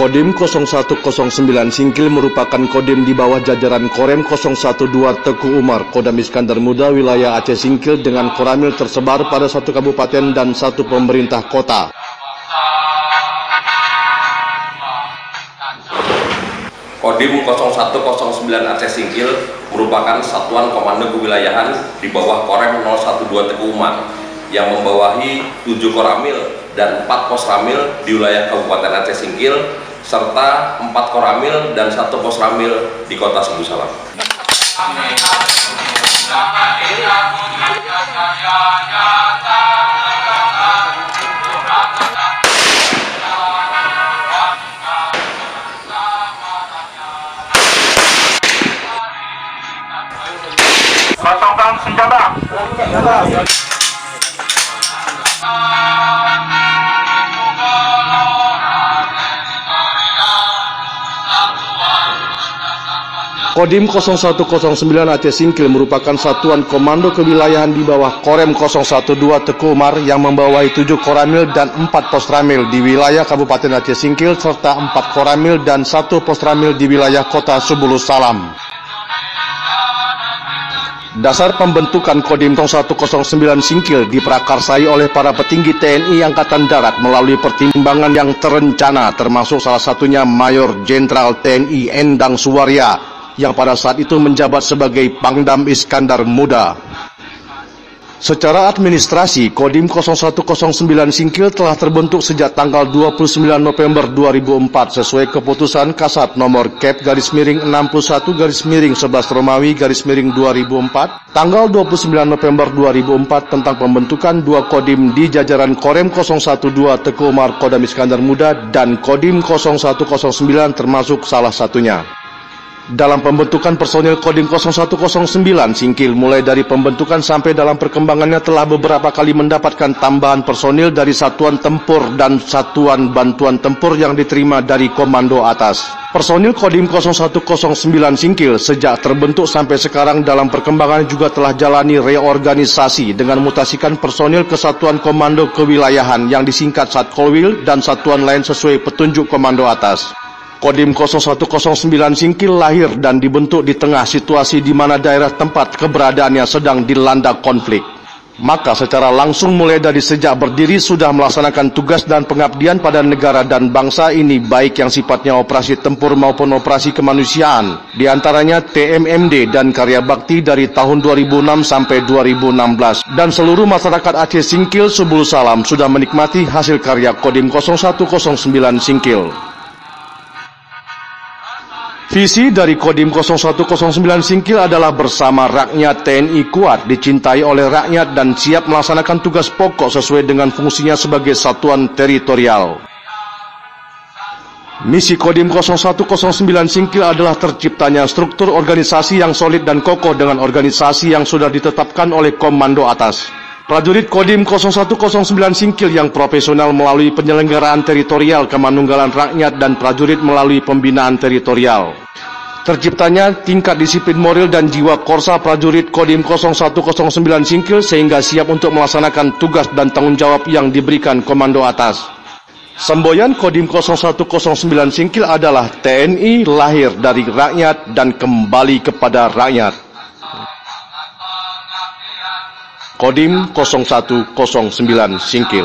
Kodim 0109 Singkil merupakan kodim di bawah jajaran Korem 012 Teguh Umar, Kodam Iskandar Muda, wilayah Aceh Singkil dengan koramil tersebar pada 1 kabupaten dan 1 pemerintah kota. Kodim 0109 Aceh Singkil merupakan satuan komando kewilayahan di bawah Korem 012 Teguh Umar yang membawahi 7 koramil dan 4 posramil di wilayah Kabupaten Aceh Singkil serta 4 koramil dan 1 posramil di Kota Subuh Salam. Kosongkan senjata. Kodim 0109 Aceh Singkil merupakan satuan komando kewilayahan di bawah Korem 012 Teguh Umar yang membawahi 7 koramil dan 4 posramil di wilayah Kabupaten Aceh Singkil serta 4 koramil dan 1 posramil di wilayah Kota Subuh Salam. Dasar pembentukan Kodim 0109 Singkil diprakarsai oleh para petinggi TNI Angkatan Darat melalui pertimbangan yang terencana, termasuk salah satunya Mayor Jenderal TNI Endang Suwarya yang pada saat itu menjabat sebagai Pangdam Iskandar Muda. Secara administrasi, Kodim 0109 Singkil telah terbentuk sejak tanggal 29 November 2004 sesuai keputusan Kasat nomor Kep/61/11 Romawi /2004 tanggal 29 November 2004 tentang pembentukan 2 Kodim di jajaran Korem 012 Teguh Umar Kodam Iskandar Muda dan Kodim 0109 termasuk salah satunya. Dalam pembentukan personil Kodim 0109 Singkil, mulai dari pembentukan sampai dalam perkembangannya telah beberapa kali mendapatkan tambahan personil dari satuan tempur dan satuan bantuan tempur yang diterima dari komando atas. Personil Kodim 0109 Singkil sejak terbentuk sampai sekarang dalam perkembangan juga telah jalani reorganisasi dengan mutasikan personil ke satuan komando kewilayahan yang disingkat Satkolwil dan satuan lain sesuai petunjuk komando atas. Kodim 0109 Singkil lahir dan dibentuk di tengah situasi di mana daerah tempat keberadaannya sedang dilanda konflik. Maka secara langsung mulai dari sejak berdiri sudah melaksanakan tugas dan pengabdian pada negara dan bangsa ini, baik yang sifatnya operasi tempur maupun operasi kemanusiaan, diantaranya TMMD dan Karya Bakti dari tahun 2006 sampai 2016. Dan seluruh masyarakat Aceh Singkil Subuh Salam sudah menikmati hasil karya Kodim 0109 Singkil. Visi dari Kodim 0109 Singkil adalah bersama rakyat TNI kuat, dicintai oleh rakyat dan siap melaksanakan tugas pokok sesuai dengan fungsinya sebagai satuan teritorial. Misi Kodim 0109 Singkil adalah terciptanya struktur organisasi yang solid dan kokoh dengan organisasi yang sudah ditetapkan oleh komando atas. Prajurit Kodim 0109 Singkil yang profesional melalui penyelenggaraan teritorial kemanunggalan rakyat dan prajurit melalui pembinaan teritorial. Terciptanya tingkat disiplin moral dan jiwa korsa prajurit Kodim 0109 Singkil sehingga siap untuk melaksanakan tugas dan tanggung jawab yang diberikan komando atas. Semboyan Kodim 0109 Singkil adalah TNI lahir dari rakyat dan kembali kepada rakyat. Kodim 0109 Singkil.